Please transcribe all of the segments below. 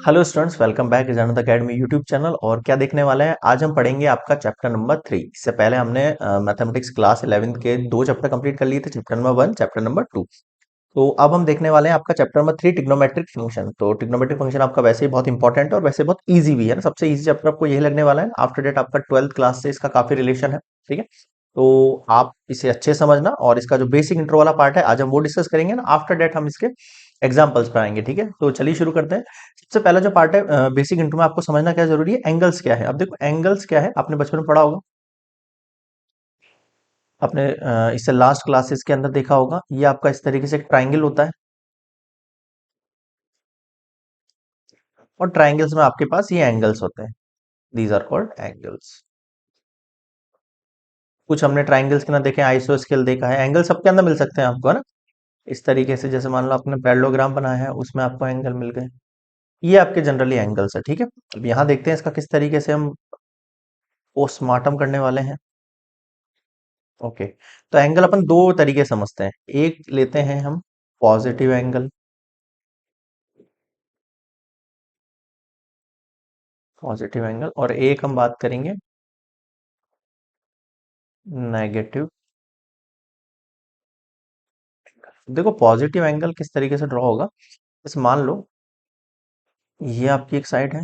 Hello students, welcome back Ijanat academy YouTube channel. और क्या देखने वाले हैं आज हम पढ़ेंगे आपका चैप्टर नंबर 3। इससे पहले हमने मैथमेटिक्स क्लास 11th के दो चैप्टर कंप्लीट कर लिए थे, चैप्टर नंबर 1, चैप्टर नंबर 2। तो अब हम देखने वाले हैं आपका चैप्टर नंबर 3, ट्रिग्नोमेट्रिक फंक्शन। तो ट्रिग्नोमेट्रिक फंक्शन आपका वैसे ही बहुत इंपॉर्टेंट है और वैसे बहुत ईजी भी है ना। सबसे ईजी चैप्टर आपको यही लगने वाला है। आफ्टर डेट आपका 12th क्लास से इसका काफी रिलेशन है, ठीक है। तो आप इसे अच्छे से समझना और इसका जो बेसिक इंट्रो वाला पार्ट है आज हम वो डिस्कस करेंगे ना। आफ्टर डेट हम इसके एग्जाम्पल्स पर आएंगे, ठीक है। तो चलिए शुरू करते हैं। सबसे पहला जो पार्ट है बेसिक इंट्रो में, आपको समझना क्या जरूरी है, एंगल्स क्या है। अब देखो एंगल्स क्या है, आपने बचपन में पढ़ा होगा, आपने इससे लास्ट क्लासेस के अंदर देखा होगा। ये आपका इस तरीके से एक ट्राइंगल होता है और ट्राइंगल्स में आपके पास ये एंगल्स होते हैं। These are called angles. कुछ हमने ट्राइंगल्स के ना देखे, आइसोस्केल देखा है। एंगल सबके अंदर मिल सकते हैं आपको, है ना। इस तरीके से जैसे मान लो आपने पैरेललोग्राम बनाया है, उसमें आपको एंगल मिल गए। ये आपके जनरली एंगल्स है, ठीक है। अब यहाँ देखते हैं इसका किस तरीके से हम पोस्टमार्टम करने वाले हैं। ओके। तो एंगल अपन दो तरीके से समझते हैं। एक लेते हैं हम पॉजिटिव एंगल, पॉजिटिव एंगल, और एक हम बात करेंगे नेगेटिव। देखो पॉजिटिव एंगल किस तरीके से ड्रॉ होगा, जैसे मान लो ये आपकी एक साइड है,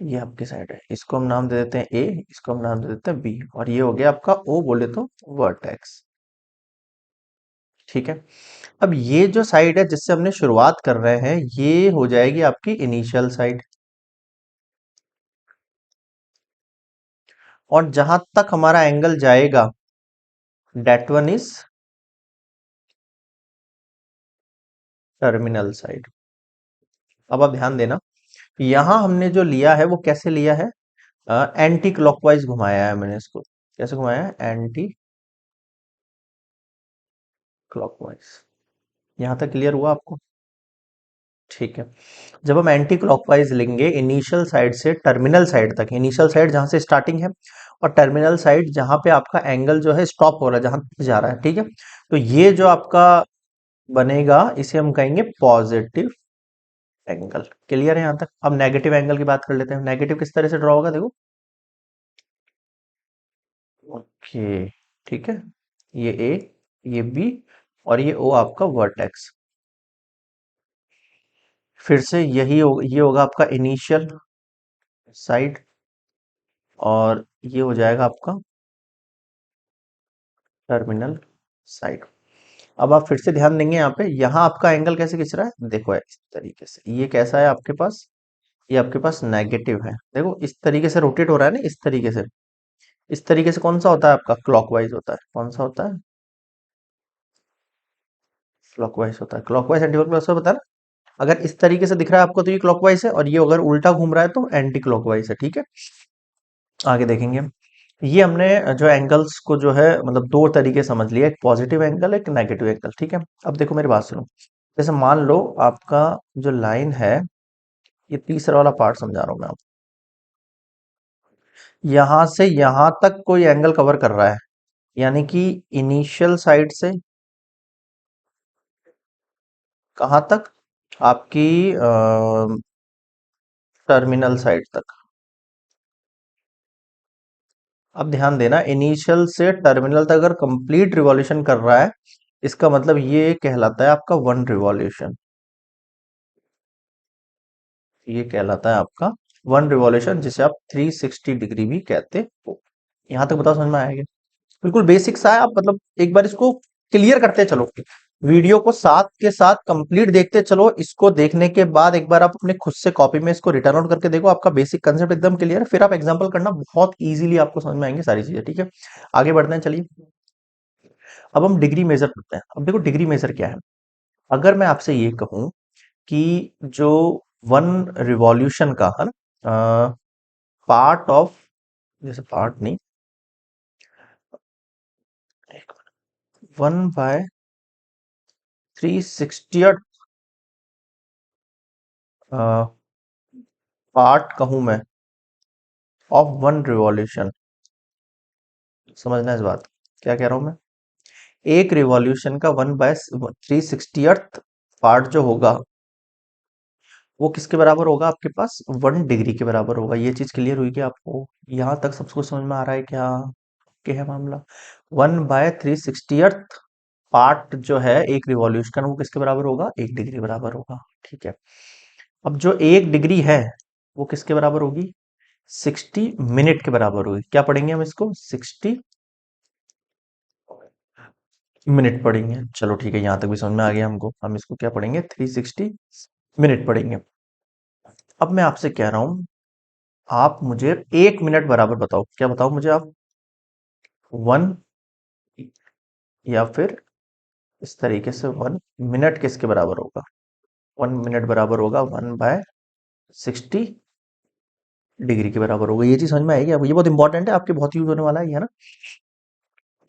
ये आपकी साइड है। इसको हम नाम दे देते हैं ए, इसको हम नाम दे देते हैं बी, और ये हो गया आपका ओ, बोले तो वर्टेक्स, ठीक है। अब ये जो साइड है जिससे हमने शुरुआत कर रहे हैं, ये हो जाएगी आपकी इनिशियल साइड। और जहां तक हमारा एंगल जाएगा, that one is terminal side. अब आप ध्यान देना, यहां हमने जो लिया है वो कैसे लिया है, एंटी क्लॉकवाइज घुमाया है मैंने इसको। कैसे घुमाया है, एंटी क्लॉकवाइज। यहां तक क्लियर हुआ आपको, ठीक है। जब हम एंटी क्लॉकवाइज लेंगे इनिशियल साइड से टर्मिनल साइड तक, इनिशियल साइड जहां से स्टार्टिंग है और टर्मिनल साइड जहां पे आपका एंगल जो है स्टॉप हो रहा है, जहां तक जा रहा है, ठीक है। तो ये जो आपका बनेगा, इसे हम कहेंगे पॉजिटिव एंगल। क्लियर है यहां तक। अब नेगेटिव एंगल की बात कर लेते हैं। नेगेटिव किस तरह से ड्रॉ होगा, देखो। ओके, ठीक है। ये ए, ये बी, और ये ओ आपका वर्टेक्स। फिर से यही हो, ये होगा आपका इनिशियल साइड, और ये हो जाएगा आपका टर्मिनल साइड। अब आप फिर से ध्यान देंगे यहाँ पे, यहाँ आपका एंगल कैसे खिंच रहा है, देखो इस तरीके से। ये कैसा है आपके पास, ये आपके पास नेगेटिव है। देखो इस तरीके से रोटेट हो रहा है ना, इस तरीके से। इस तरीके से कौन सा होता है आपका, क्लॉकवाइज होता है। कौन सा होता है, क्लॉकवाइज होता है। क्लॉकवाइज एंटी क्लॉकवाइज बता ना। अगर इस तरीके से दिख रहा है आपको तो ये क्लॉकवाइज है, और ये अगर उल्टा घूम रहा है तो एंटी क्लॉकवाइज है, ठीक है। आगे देखेंगे। ये हमने जो एंगल्स को जो है मतलब दो तरीके समझ लिया, एक पॉजिटिव एंगल, एक नेगेटिव एंगल, ठीक है। अब देखो मेरी बात सुनो। जैसे मान लो आपका जो लाइन है, ये तीसरा वाला पार्ट समझा रहा हूं मैं आपको। यहां से यहां तक कोई एंगल कवर कर रहा है, यानी कि इनिशियल साइड से कहां तक, आपकी टर्मिनल साइड तक। अब ध्यान देना, इनिशियल से टर्मिनल तक अगर कंप्लीट रिवॉल्यूशन कर रहा है, इसका मतलब ये कहलाता है आपका वन रिवॉल्यूशन। ये कहलाता है आपका वन रिवॉल्यूशन, जिसे आप 360 डिग्री भी कहते हो। यहां तक बताओ, समझ में आएगा। बिल्कुल बेसिक सा है, आप मतलब एक बार इसको क्लियर करते चलो। वीडियो को साथ के साथ कंप्लीट देखते चलो। इसको देखने के बाद एक बार आप अपने खुद से कॉपी में इसको रिटर्न आउट करके देखो, आपका बेसिक कंसेप्ट एकदम क्लियर है। फिर आप एग्जांपल करना, बहुत इजीली आपको समझ में आएंगे सारी चीजें, ठीक है। आगे बढ़ते हैं, चलिए। अब हम डिग्री मेजर करते हैं। अब देखो डिग्री मेजर क्या है। अगर मैं आपसे ये कहूं कि जो वन रिवॉल्यूशन का है ना, पार्ट ऑफ, जैसे पार्ट नहीं, वन बाय 360 पार्ट कहूं मैं ऑफ वन रिवॉल्यूशन। समझना इस बात, क्या कह रहा हूं मैं। एक रिवॉल्यूशन का 1/360th पार्ट जो होगा, वो किसके बराबर होगा आपके पास, 1 डिग्री के बराबर होगा। ये चीज क्लियर हुई कि आपको यहाँ तक सबको समझ में आ रहा है क्या? क्या है मामला? 1/360 पार्ट जो है एक रिवॉल्यूशन, वो किसके बराबर होगा, 1 डिग्री बराबर होगा। ठीक है। अब जो 1 डिग्री है वो किसके बराबर होगी, 60 मिनट के बराबर होगी। क्या पढ़ेंगे हम इसको, 60 मिनट पढ़ेंगे। चलो ठीक है, यहाँ तक भी समझ में आ गया हमको। हम इसको क्या पढ़ेंगे, 360 मिनट पढ़ेंगे। अब मैं आपसे कह रहा हूं, आप मुझे 1 मिनट बराबर बताओ। क्या बताओ मुझे आप, 1, या फिर इस तरीके से 1 मिनट किसके बराबर होगा, 1 मिनट बराबर होगा 1/60 डिग्री के बराबर होगा। ये चीज समझ में आएगी आपको, ये बहुत इंपॉर्टेंट है, आपके बहुत यूज होने वाला है ये, है ना।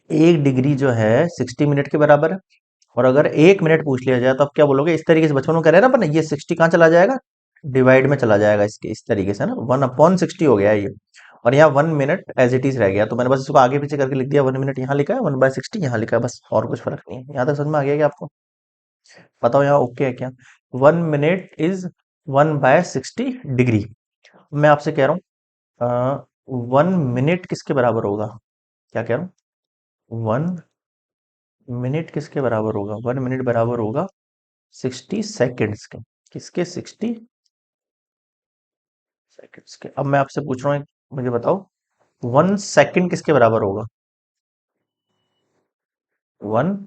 1 डिग्री जो है 60 मिनट के बराबर है। और अगर 1 मिनट पूछ लिया जाए तो आप क्या बोलोगे, इस तरीके से बचपन में करे ना अपन, ये 60 कहाँ चला जाएगा, डिवाइड में चला जाएगा इसके, इस तरीके से ना, 1/60 हो गया है ये। और यहाँ 1 मिनट एज इट इज रह गया, तो मैंने बस इसको आगे पीछे करके लिख दिया। 1 मिनट यहाँ लिखा है, 1/60 यहाँ लिखा है, बस और कुछ फर्क नहीं है। यहाँ तक समझ में आ गया क्या आपको? बताओ यहाँ ओके है क्या? 1 मिनट इज 1/60 डिग्री। मैं आपसे कह रहा हूँ 1 मिनट किसके बराबर होगा, क्या कह रहा हूँ, 1 मिनट किसके बराबर होगा, 1 मिनट बराबर होगा 60 सेकेंड्स के। किसके, 60 सेकेंड्स के। अब मैं आपसे पूछ रहा हूँ, मुझे बताओ 1 सेकेंड किसके बराबर होगा, 1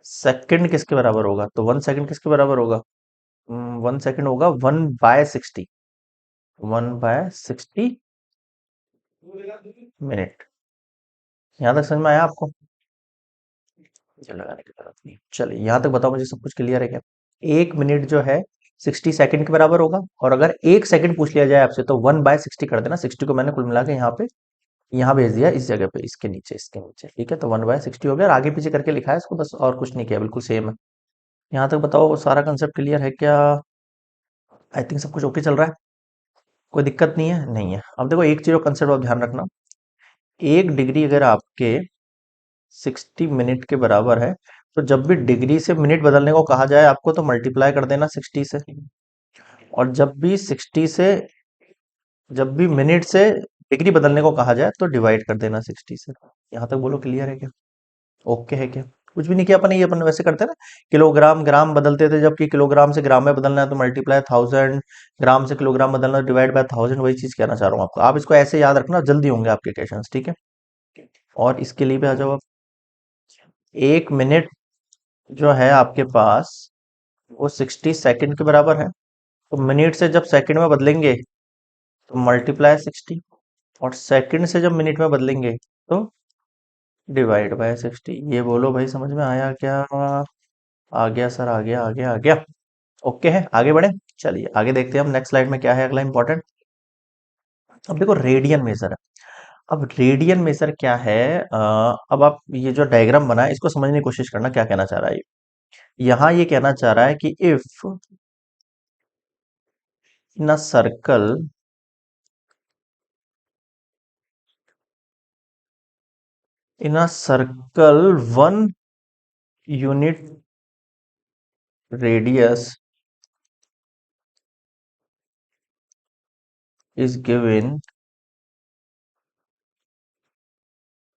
सेकेंड किसके बराबर होगा, तो 1 सेकेंड किसके बराबर होगा, 1 सेकेंड होगा 1/60, 1/60 मिनट। यहाँ तक समझ में आया आपको? मुझे लगाने की जरूरत नहीं। चलिए यहाँ तक बताओ, मुझे सब कुछ क्लियर है क्या? 1 मिनट जो है 60 सेकेंड के बराबर होगा। और अगर 1 सेकेंड पूछ लिया जाए आपसे तो 1/60 कर देना। 60 को मैंने कुल मिला के यहाँ पे, यहाँ भेज दिया, इस जगह पे, इसके नीचे, इसके नीचे। ठीक है, तो 1/60 हो गया, और आगे पीछे करके लिखा है इसको, बस और कुछ नहीं किया, बिल्कुल सेम है। यहाँ तक बताओ सारा कंसेप्ट क्लियर है क्या? आई थिंक सब कुछ ओके चल रहा है, कोई दिक्कत नहीं है, नहीं है। अब देखो एक चीज और कंसेप्ट आप ध्यान रखना, 1 डिग्री अगर आपके 60 मिनट के बराबर है, तो जब भी डिग्री से मिनट बदलने को कहा जाए आपको, तो मल्टीप्लाई कर देना 60 से। और जब भी मिनट से डिग्री बदलने को कहा जाए तो डिवाइड कर देना 60 से। यहाँ तक बोलो क्लियर है क्या, ओके है क्या? कुछ भी नहीं किया अपन, ये अपन वैसे करते हैं ना, किलोग्राम ग्राम बदलते थे, जबकि किलोग्राम से ग्राम में बदलना है तो मल्टीप्लाई 1000, ग्राम से किलोग्राम बदलना है डिवाइड बाय 1000। वही चीज कहना चाह रहा हूँ आपको, आप इसको ऐसे याद रखना, जल्दी होंगे आपके क्वेश्चंस। ठीक है, और इसके लिए भी आ जाओ आप। 1 मिनट जो है आपके पास वो 60 सेकेंड के बराबर है, तो मिनट से जब सेकंड में बदलेंगे तो मल्टीप्लाई 60, और सेकंड से जब मिनट में बदलेंगे तो डिवाइड बाय 60। ये बोलो भाई, समझ में आया क्या? आ गया सर, आ गया, आ गया, आ गया। ओके है, आगे बढ़े। चलिए आगे देखते हैं हम, नेक्स्ट स्लाइड में क्या है अगला इंपॉर्टेंट। अब देखो रेडियन मेजर है। अब रेडियन मेजर क्या है, अब आप ये जो डायग्राम बना है इसको समझने की कोशिश करना, क्या कहना चाह रहा है ये। यहाँ ये कहना चाह रहा है कि if in a circle, in a circle 1 unit radius is given,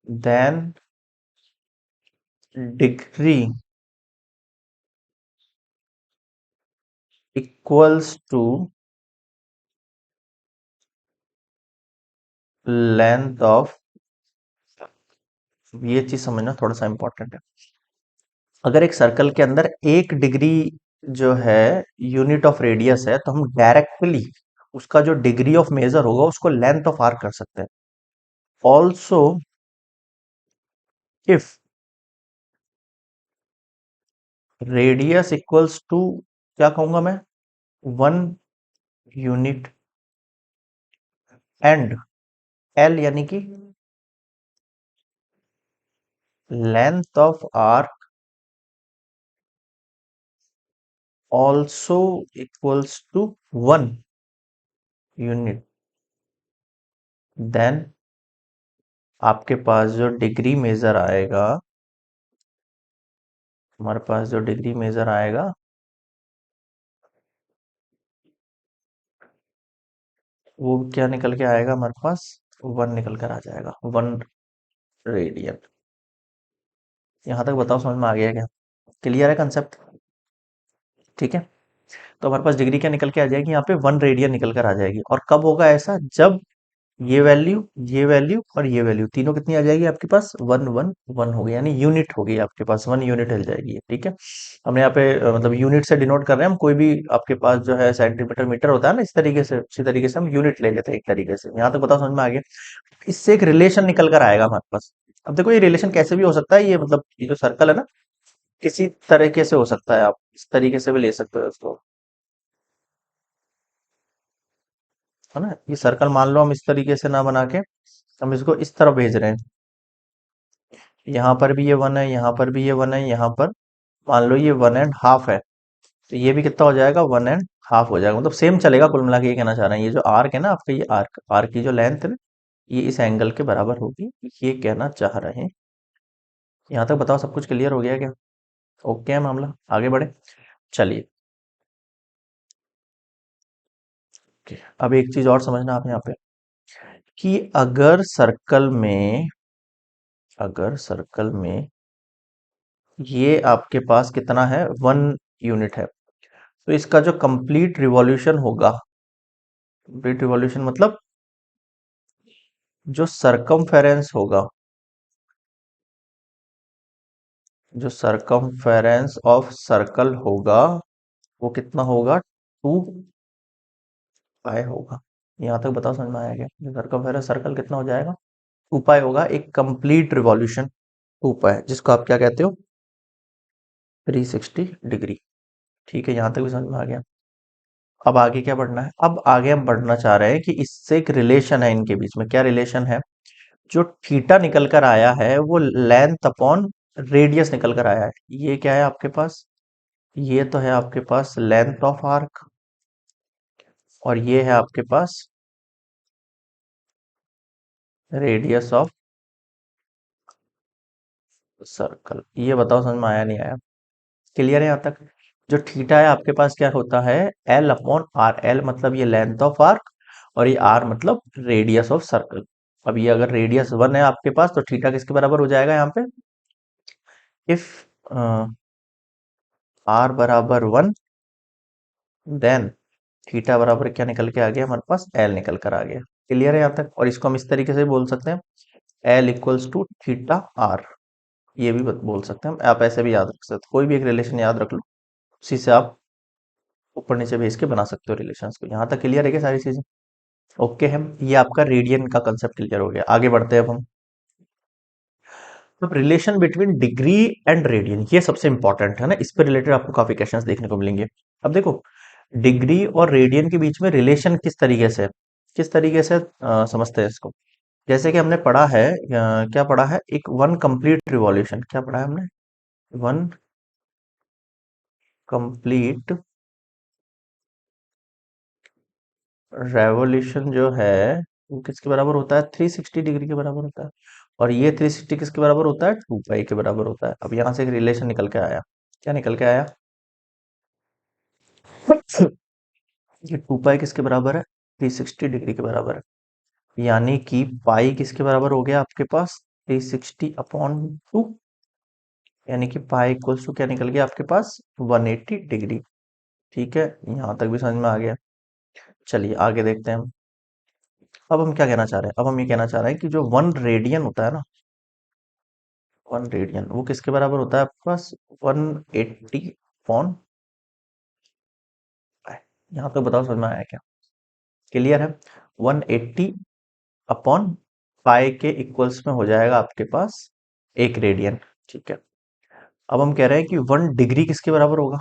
then degree equals to length of, ये चीज समझना थोड़ा सा इंपॉर्टेंट है। अगर एक सर्कल के अंदर 1 डिग्री जो है यूनिट ऑफ रेडियस है, तो हम डायरेक्टली उसका जो डिग्री ऑफ मेजर होगा उसको लेंथ ऑफ आर्क कर सकते हैं। Also if radius equals to, क्या कहूंगा मैं, 1 यूनिट, एंड एल यानी कि length of arc also equals to 1 unit, then आपके पास जो डिग्री मेजर आएगा, हमारे पास जो डिग्री मेजर आएगा वो क्या निकल के आएगा हमारे पास, 1 निकल कर आ जाएगा, 1 रेडियन। यहाँ तक बताओ समझ में आ गया क्या? क्लियर है कंसेप्ट? ठीक है। तो हमारे पास डिग्री क्या निकल के आ जाएगी, यहाँ पे 1 रेडियन निकल कर आ जाएगी। और कब होगा ऐसा, जब ये वैल्यू और ये वैल्यू तीनों कितनी आ जाएगी आपके पास, 1 1 1 हो गई, यानी यूनिट हो गई आपके पास, 1 यूनिट हिल जाएगी। ठीक है। हमने यहाँ पे मतलब यूनिट से डिनोट कर रहे हैं हम, कोई भी आपके पास जो है सेंटीमीटर मीटर होता है ना, इस तरीके से, उसी तरीके से हम यूनिट ले लेते हैं एक तरीके से। यहाँ तक बताओ समझ में आ गया? इससे एक रिलेशन निकल कर आएगा हमारे पास। अब देखो ये रिलेशन कैसे भी हो सकता है, ये मतलब ये जो सर्कल है ना, किसी तरीके से हो सकता है, आप इस तरीके से भी ले सकते हो इसको, है ना। ये सर्कल मान लो हम इस तरीके से ना बना के, हम इसको इस तरफ भेज रहे हैं। यहाँ पर भी ये 1 है, यहाँ पर भी ये 1 है, यहाँ पर मान लो ये 1.5 है, तो ये भी कितना हो जाएगा, 1.5 हो जाएगा। मतलब सेम चलेगा, कुल मिला के ये कहना चाह रहे हैं, ये जो आर्क है ना आपका, ये आर्क आर्क की जो लेंथ है ना, ये इस एंगल के बराबर होगी, ये कहना चाह रहे हैं। यहाँ तक बताओ सब कुछ क्लियर हो गया क्या? ओके है मामला, आगे बढ़े। चलिए, अब एक चीज और समझना आप यहाँ पे, कि अगर सर्कल में ये आपके पास कितना है, 1 यूनिट है, तो इसका जो कंप्लीट रिवॉल्यूशन होगा, कंप्लीट रिवॉल्यूशन मतलब जो सरकमफेरेंस होगा, जो सरकमफेरेंस ऑफ सर्कल होगा, वो कितना होगा, 2 पाई होगा। यहाँ तक बताओ समझ में आया क्या? जो सरकमफेरेंस सर्कल कितना हो जाएगा, 2 पाई होगा, एक कंप्लीट रिवॉल्यूशन 2 पाई, जिसको आप क्या कहते हो, 360 डिग्री। ठीक है, यहाँ तक भी समझ में आ गया। अब आगे क्या बढ़ना है, अब आगे हम बढ़ना चाह रहे हैं कि इससे एक रिलेशन है इनके बीच में। क्या रिलेशन है? जो थीटा निकल कर आया है वो लेंथ अपॉन रेडियस निकल कर आया है। ये क्या है आपके पास, ये तो है आपके पास लेंथ ऑफ आर्क, और ये है आपके पास रेडियस ऑफ सर्कल। ये बताओ समझ में आया नहीं आया? क्लियर है यहाँ तक? जो थीटा है आपके पास क्या होता है, एल अपॉन आर। एल मतलब ये लेंथ ऑफ आर्क, और ये आर मतलब रेडियस ऑफ सर्कल। अब ये अगर रेडियस 1 है आपके पास, तो थीटा किसके बराबर हो जाएगा यहाँ पे, इफ आर बराबर 1, देन थीटा बराबर क्या निकल के आ गया हमारे पास, एल निकल कर आ गया। क्लियर है यहाँ तक? और इसको हम इस तरीके से बोल सकते हैं, L equals to theta R. ये भी बोल सकते हैं हम, आप ऐसे भी याद रख सकते हो, कोई भी एक रिलेशन याद रख लो, उसी से आप ऊपर नीचे भेज के बना सकते हो रिलेशंस को। यहाँ तक क्लियर है क्या सारी चीजें? ओके है, ये आपका रेडियन का कंसेप्ट क्लियर हो गया। आगे बढ़ते हैं अब हम। अब relation between degree and radian, ये सबसे इंपॉर्टेंट है ना, इस पे रिलेटेड आपको काफी क्वेश्चंस देखने को मिलेंगे। अब देखो, डिग्री और रेडियन के बीच में रिलेशन किस तरीके से समझते हैं इसको। जैसे कि हमने पढ़ा है, क्या पढ़ा है, एक 1 कंप्लीट रिवॉल्यूशन, क्या पढ़ा है हमने, 1 कंप्लीट रेवोल्यूशन जो है, वो किसके बराबर होता है, 360 डिग्री के बराबर होता है। और ये 360 किसके बराबर होता है, 2 पाई के बराबर होता है। अब यहां से एक रिलेशन निकल के आया, क्या निकल के आया, ये 2 पाई किसके बराबर है, 360 डिग्री के बराबर है। यानी कि पाई किसके बराबर हो गया आपके पास, 360/2। यानी कि पाई इक्वल्स टू क्या निकल गया आपके पास, 180 डिग्री। ठीक है, यहां तक भी समझ में आ गया। चलिए आगे देखते हैं हम। अब हम क्या कहना चाह रहे हैं, अब हम ये कहना चाह रहे हैं कि जो 1 रेडियन होता है ना, 1 रेडियन वो किसके बराबर होता है आपके पास, 180 अपॉन, यहाँ तक बताओ समझ में आया क्या? क्लियर है? 180 अपॉन पाई के इक्वल्स में हो जाएगा आपके पास 1 रेडियन। ठीक है। अब हम कह रहे हैं कि 1 डिग्री किसके बराबर होगा,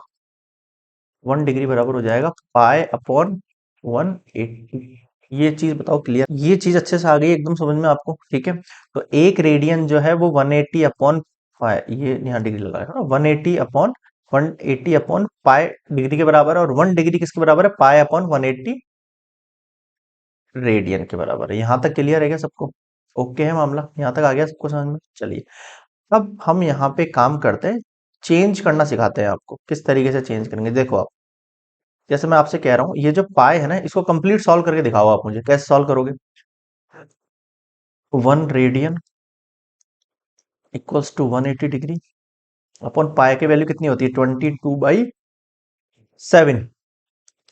1 डिग्री बराबर हो जाएगा पाई अपॉन 180। ये चीज बताओ क्लियर, ये चीज अच्छे से आ गई एकदम समझ में आपको? ठीक है। तो 1 रेडियन जो है वो 180/पाई, ये यहाँ डिग्री लगाएगा ना, 180/180/पाई डिग्री के बराबर है। और 1 डिग्री किसके बराबर है, पाई/180 रेडियन के बराबर है। यहाँ तक क्लियर है क्या सबको? ओके है मामला, यहाँ तक आ गया सबको समझ में? चलिए, अब हम यहाँ पे काम करते हैं, चेंज करना सिखाते हैं आपको, किस तरीके से चेंज करेंगे। देखो आप, जैसे मैं आपसे कह रहा हूँ, ये जो पाए है ना, इसको कंप्लीट सॉल्व करके दिखाओ आप मुझे, कैसे सॉल्व करोगे? 1 radian equals to 180 degree upon pi की वैल्यू कितनी होती है? 22/7।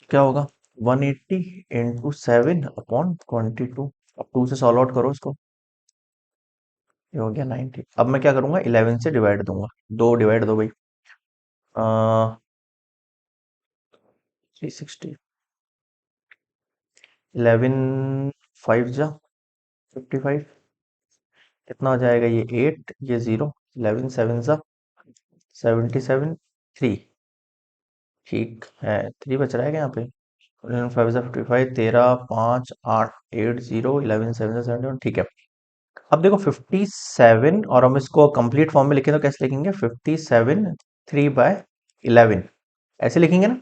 क्या होगा? 180 इंटू 7 अपॉन 22। अब 2 से सॉल्व आउट करो इसको, ये हो गया 90। अब मैं क्या करूंगा? 11 से डिवाइड दूंगा, दो डिवाइड दो भाई। 360, 11 5 जा 55, कितना हो जाएगा? ये 8, ये 0, 11 7 जा 77, 3। ठीक है, 3 बच रहा है क्या यहाँ पे? 5 जा 55, 13 5 8 8 0, 11 7 जा 71। ठीक है, अब देखो 57, और हम इसको कंप्लीट फॉर्म में लिखें तो कैसे लिखेंगे? 57 3/11, ऐसे लिखेंगे ना,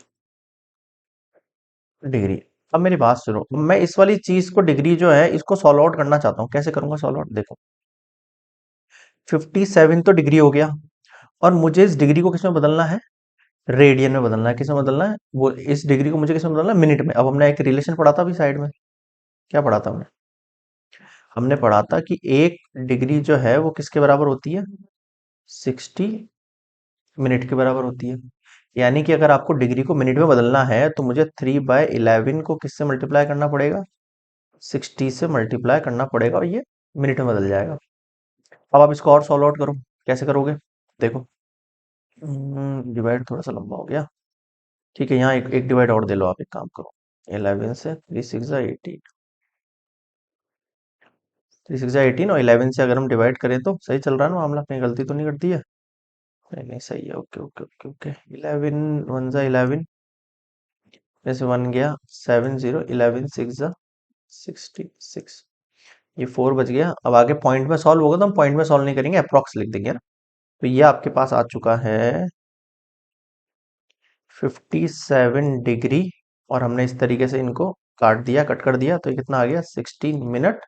डिग्री। अब मेरी बात सुनो, मैं इस वाली चीज को, डिग्री जो है, इसको सॉल्व आउट करना चाहता हूँ। कैसे करूंगा सॉल्व आउट? देखो, 57 तो डिग्री हो गया, और मुझे इस डिग्री को किस में बदलना है? रेडियन में बदलना है। किस में बदलना है? वो इस डिग्री को मुझे किस में बदलना है? मिनट में। अब हमने एक रिलेशन पढ़ा था अभी साइड में, क्या पढ़ा था हमने? हमने पढ़ा था कि 1 डिग्री जो है वो किसके बराबर होती है? 60 मिनट के बराबर होती है। यानी कि अगर आपको डिग्री को मिनट में बदलना है तो मुझे 3/11 को किससे मल्टीप्लाई करना पड़ेगा? 60 से मल्टीप्लाई करना पड़ेगा, और ये मिनट में बदल जाएगा। अब आप इसको और सॉल्व आउट करो, कैसे करोगे? देखो, डिवाइड थोड़ा सा लंबा हो गया। ठीक है, यहाँ एक एक डिवाइड और दे लो आप, एक काम करो, 11 से 3 6 18, 3 6 18, और 11 से अगर हम डिवाइड करें तो सही चल रहा है ना मामला? कहीं गलती तो नहीं कर दी है? नहीं नहीं, सही है। Okay okay okay okay. 11 1 जा 11, जैसे 1 गया 7 0, 11 6 जा 66, ये 4 बच गया। अब आगे पॉइंट में सॉल्व होगा तो हम पॉइंट में सॉल्व नहीं करेंगे, अप्रॉक्स लिख देंगे ना। तो ये आपके पास आ चुका है 57 डिग्री, और हमने इस तरीके से इनको काट दिया, कट कर दिया, तो ये कितना आ गया? 16 मिनट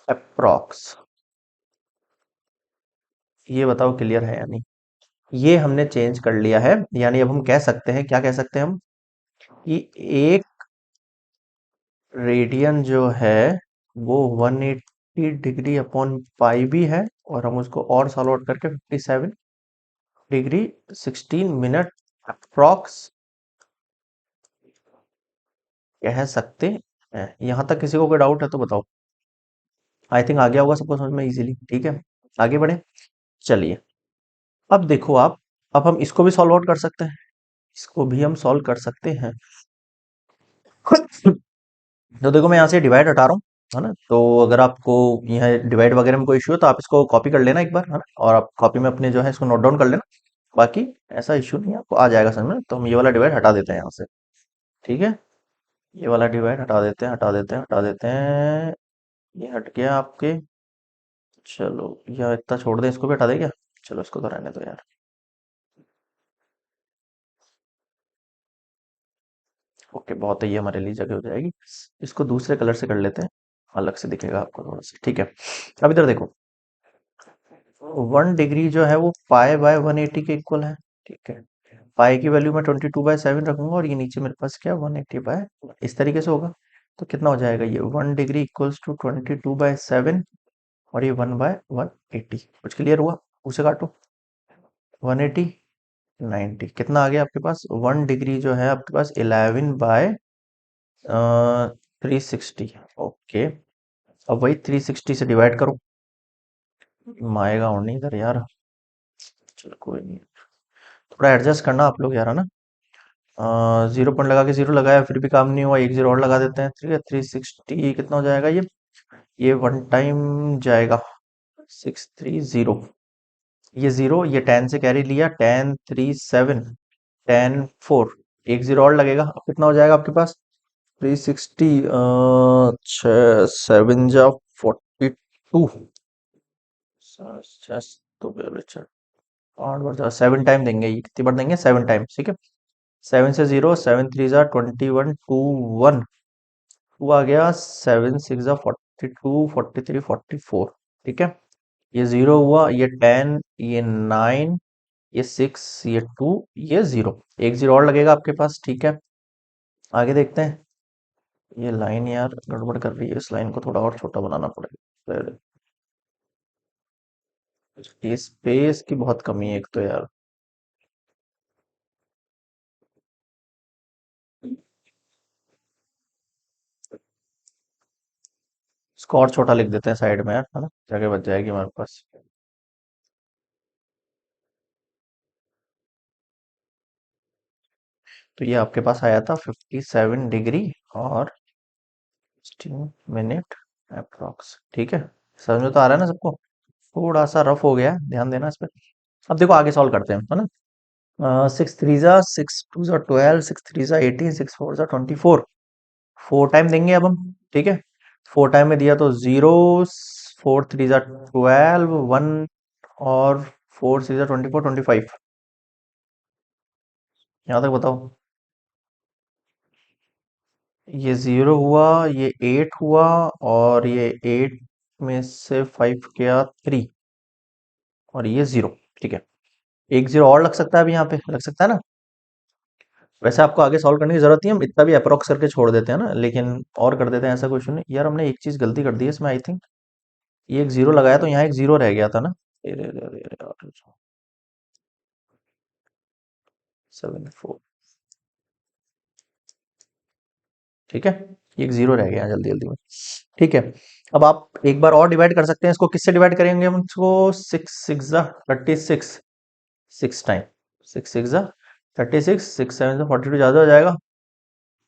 अप्रॉक्स। ये बताओ क्लियर है या नहीं? ये हमने चेंज कर लिया है, यानी अब हम कह सकते हैं, क्या कह सकते हैं हम? कि एक रेडियन जो है वो 180 डिग्री अपॉन पाई भी है, और हम उसको और सॉल्व आउट करके 57 डिग्री 16 मिनट अप्रॉक्स कह सकते हैं। यहां तक किसी को कोई डाउट है तो बताओ। आई थिंक आ गया होगा सबको समझ में इजीली। ठीक है, आगे बढ़े। चलिए, अब देखो आप, अब हम इसको भी सॉल्व आउट कर सकते हैं, इसको भी हम सॉल्व कर सकते हैं। तो देखो, मैं यहाँ से डिवाइड हटा रहा हूँ, है ना? तो अगर आपको यहाँ डिवाइड वगैरह में कोई इश्यू है तो आप इसको कॉपी कर लेना एक बार, है ना? और आप कॉपी में अपने जो है इसको नोट डाउन कर लेना। बाकी ऐसा इश्यू नहीं है, आपको आ जाएगा समझ में। तो हम ये वाला डिवाइड हटा देते हैं यहाँ से। ठीक है, ये वाला डिवाइड हटा देते हैं, हटा देते हैं, हटा देते हैं। ये हट गया आपके। चलो, या इतना छोड़ दें, इसको भी हटा दें क्या? चलो, इसको तो रहने दो यार। ओके, बहुत है, ये हमारे लिए जगह हो जाएगी। इसको दूसरे कलर से कर लेते हैं, अलग से दिखेगा आपको थोड़ा सा। ठीक है, अब इधर देखो, 1 डिग्री जो है वो पाई/180 के इक्वल है। ठीक है, पाई की वैल्यू मैं 22/7 रखूंगा, और ये नीचे मेरे पास क्या, 180/, इस तरीके से होगा। तो कितना हो जाएगा? ये 1 डिग्री इक्वल्स टू 22/7, और ये 1/180। कुछ क्लियर हुआ? उसे काटो, 180 90, कितना आ गया आपके पास? 1 डिग्री जो है आपके पास 11/360। ओके, अब वही 360 से डिवाइड करो। आएगा और नहीं इधर यार, चलो कोई नहीं, थोड़ा एडजस्ट करना आप लोग यार, है ना? 0 पॉइंट लगा के 0 लगाया, फिर भी काम नहीं हुआ, एक 0 और लगा देते हैं। ठीक है, 360 कितना हो जाएगा? ये वन टाइम जाएगा, 630। ये 0, ये 10 से कैरी लिया, 10 3 7, 10 4, एक 0 और लगेगा। अब कितना हो जाएगा आपके पास? 360, 6 7 जा 42, तो 8 बार 7 टाइम देंगे, ये कितनी बार देंगे? 7 टाइम। ठीक है, 7 से 0, 7 3 जा 21 2 1, 2 आ गया, 7 6 जा 42 43 44। ठीक है, ये 0 हुआ, ये 10, ये 9, ये 6, ये 2, ये 0, एक 0 और लगेगा आपके पास। ठीक है, आगे देखते हैं। ये लाइन यार गड़बड़ कर रही है, इस लाइन को थोड़ा और छोटा बनाना पड़ेगा। ये स्पेस की बहुत कमी है एक तो यार। इसको और छोटा लिख देते हैं साइड में यार, है ना, जगह बच जाएगी हमारे पास। तो ये आपके पास आया था 57 डिग्री और 16 मिनट अप्रोक्स। ठीक है, समझ में तो आ रहा है ना सबको? थोड़ा सा रफ हो गया है, ध्यान देना इस पे। अब देखो आगे सॉल्व करते हैं, है ना। 6 3 जा 6 2 जा 12, 6 3 जा 18, 6 4 जा 24। 4 टाइम देंगे अब हम। ठीक है, 4 टाइम में दिया तो 0, 4 3 जा 12, 1 और 4 6 जा 24, 25। यहाँ तक बताओ। ये 0 हुआ, ये 8 हुआ, और ये 8 में से 5 गया 3, और ये 0। ठीक है, एक 0 और लग सकता है, अभी यहाँ पे लग सकता है ना। वैसे आपको आगे सॉल्व करने की जरूरत नहीं है, हम इतना भी अप्रोक्स करके छोड़ देते हैं ना, लेकिन और कर देते हैं, ऐसा क्वेश्चन नहीं यार। हमने एक चीज गलती कर दी है इसमें, आई थिंक। ये एक 0 लगाया तो यहाँ एक 0 रह गया था ना। अरे अरे अरे अरे यार, 7 4। ठीक है, ये एक 0 रह गया जल्दी जल्दी में। ठीक है, अब आप एक बार और डिवाइड कर सकते हैं इसको। किससे डिवाइड करेंगे हम इसको? 6 6 जा 36, 6 टाइम। 6 6 जा 36, 6 7 जा 42, ज्यादा हो जाएगा।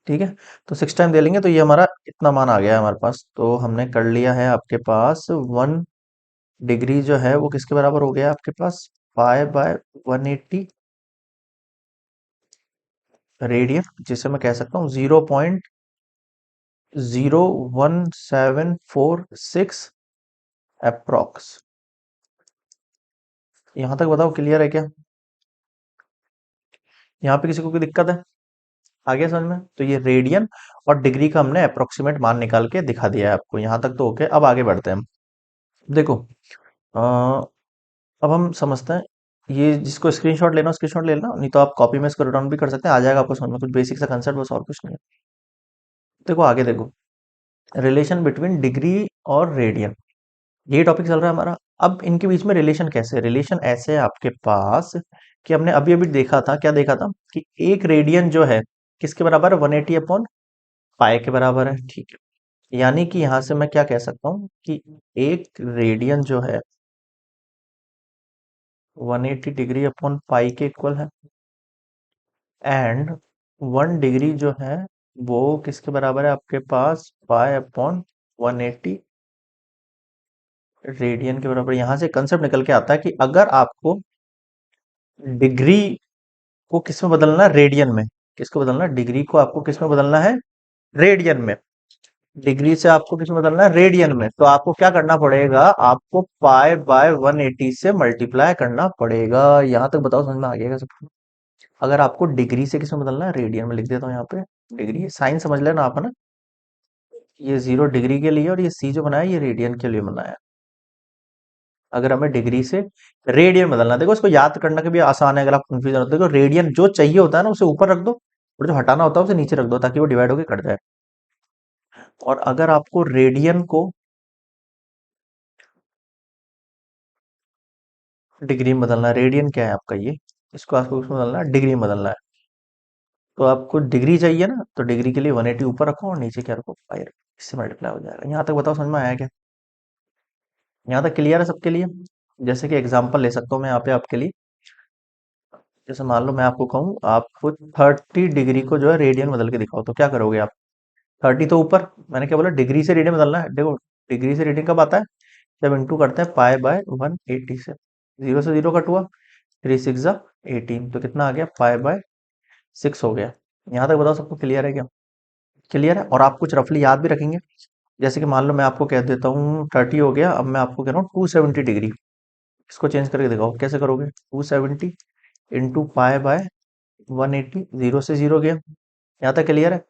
ठीक है, तो 6 टाइम दे लेंगे तो ये हमारा इतना मान आ गया है हमारे पास। तो हमने कर लिया है आपके पास 1 डिग्री जो है वो किसके बराबर हो गया आपके पास? 5/180 रेडियन, जिसे मैं कह सकता हूँ 0.01746 अप्रोक्स। यहां तक बताओ, क्लियर है क्या? यहाँ पे किसी को कोई दिक्कत है? आ गया समझ में? तो ये रेडियन और डिग्री का हमने अप्रोक्सीमेट मान निकाल के दिखा दिया है आपको। यहाँ तक तो ओके। अब आगे बढ़ते हैं हम। देखो, अ, अब हम समझते हैं। ये जिसको स्क्रीनशॉट लेना स्क्रीनशॉट ले लेना, नहीं तो आप कॉपी में इसको रिटर्न डाउन भी कर सकते हैं, आ जाएगा आपको समझ में। कुछ बेसिक सा कंसेप्ट, बस और कुछ नहीं है। देखो आगे देखो, रिलेशन बिटवीन डिग्री और रेडियन, ये टॉपिक चल रहा है हमारा। अब इनके बीच में रिलेशन कैसे? रिलेशन ऐसे है आपके पास कि हमने अभी अभी देखा था, क्या देखा था कि एक रेडियन जो है किसके बराबर है? 180/पाई के बराबर है। ठीक है, यानी कि यहां से मैं क्या कह सकता हूं कि एक रेडियन जो है 180 डिग्री/पाई के इक्वल है। एंड 1 डिग्री जो है वो किसके बराबर है आपके पास? पाई/180 रेडियन के बराबर। यहां से कंसेप्ट निकल के आता है कि अगर आपको डिग्री को किस में बदलना है? रेडियन में। किसको बदलना है? डिग्री को आपको किस में बदलना है? रेडियन में। डिग्री से आपको किस में बदलना है? रेडियन में। तो आपको क्या करना पड़ेगा? आपको पाई/180 से मल्टीप्लाई करना पड़ेगा। यहां तक बताओ, समझ में आ गया सबको? अगर आपको डिग्री से किस में बदलना है? रेडियन में। लिख देता हूँ यहाँ पे, डिग्री साइन समझ लेना आप, है ना। ये 0 डिग्री के लिए, और ये सी जो बनाया ये रेडियन के लिए बनाया। अगर हमें डिग्री से रेडियन बदलना है, देखो इसको याद करना के भी आसान है। अगर आप कंफ्यूजन होते हो, देखो रेडियन जो चाहिए होता है ना उसे ऊपर रख दो, और जो हटाना होता है उसे नीचे रख दो, ताकि वो डिवाइड होकर कट जाए। और अगर आपको रेडियन को डिग्री में बदलना है, रेडियन क्या है आपका ये, इसको आपको उसमें बदलना है, डिग्री में बदलना है। तो आपको डिग्री चाहिए ना, तो डिग्री के लिए 180 ऊपर रखो और नीचे क्या रखो? पाई रखो। इससे मल्टीप्लाई हो जाएगा। यहाँ तक बताओ, समझ में आया क्या? यहाँ तक क्लियर है सबके लिए? जैसे कि एग्जांपल ले सकता हूँ मैं यहाँ पे आपके लिए। जैसे मान लो मैं आपको कहूँ, आपको 30 डिग्री को जो है रेडियन बदल के दिखाओ, तो क्या करोगे आप? 30 तो ऊपर, मैंने क्या बोला? डिग्री से रेडियन बदलना है। देखो, डिग्री से रेडियन कब आता है? जब इंटू करते हैं पाई/180 से। 0 से 0 कट हुआ, 3 6 जा 18, तो कितना आ गया? पाई/6 हो गया। यहाँ तक बताओ सबको क्लियर है क्या? क्लियर है। और आप कुछ रफली याद भी रखेंगे। जैसे कि मान लो मैं आपको कह देता हूँ 30 हो गया, अब मैं आपको कह रहा हूँ 270 डिग्री। इसको चेंज करके दिखाओ, कैसे करोगे? 270 इंटू पाई/180, 0 से 0 गया। यहाँ तक क्लियर है?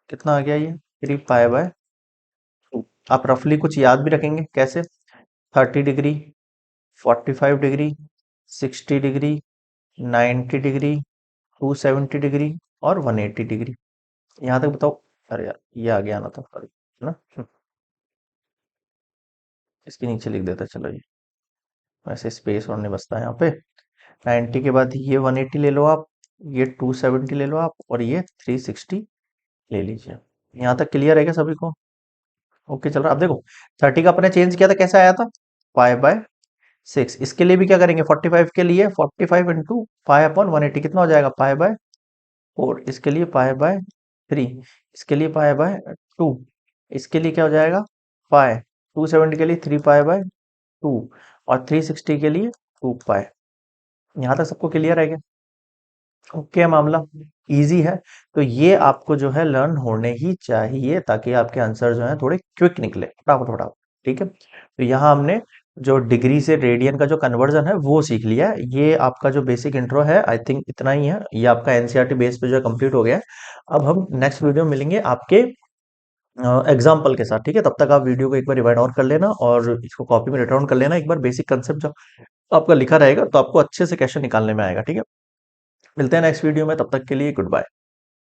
कितना आ गया ये? 3 पाई/2। आप रफली कुछ याद भी रखेंगे, कैसे? 30 degree, 45 degree, 60 degree, 90 degree, 270 degree और 180 डिग्री। यहाँ तक बताओ। अरे यार ये आगे आना था, सॉरी, है ना। इसके नीचे लिख देता, चलो ये वैसे स्पेस और नहीं बचता है यहाँ पे। 90 के बाद ये 180 ले लो आप, ये 270 ले लो आप, और ये 360 ले लीजिए। यहाँ तक क्लियर है क्या सभी को? ओके चल रहा। अब देखो 30 का अपने चेंज किया था, कैसे आया था? 5/6। इसके लिए भी क्या करेंगे? 45 के लिए 45 इंटू 5/180 कितना हो जाएगा? 5/4। इसके लिए 5/3। इसके लिए 5/2। इसके लिए क्या हो जाएगा? 270 के लिए 3 पाई बाय 2। और 360 के लिए 2 पाई। यहाँ तक सबको क्लियर है क्या? ओके मामला इजी है। तो ये आपको जो है लर्न होने ही चाहिए, ताकि आपके आंसर जो है थोड़े क्विक निकले, फटाफट फटाफट। ठीक है, तो यहाँ हमने जो डिग्री से रेडियन का जो कन्वर्जन है वो सीख लिया है। ये आपका जो बेसिक इंट्रो है, आई थिंक इतना ही है। ये आपका एनसीईआरटी बेस पे जो है कंप्लीट हो गया है। अब हम नेक्स्ट वीडियो में मिलेंगे आपके एग्जाम्पल के साथ। ठीक है, तब तक आप वीडियो को एक बार रिवाइंड और कर लेना, और इसको कॉपी में रिटर्न कर लेना एक बार। बेसिक कंसेप्ट जब आपका लिखा रहेगा तो आपको अच्छे से क्वेश्चन निकालने में आएगा। ठीक है, मिलते हैं नेक्स्ट वीडियो में, तब तक के लिए गुड बाय।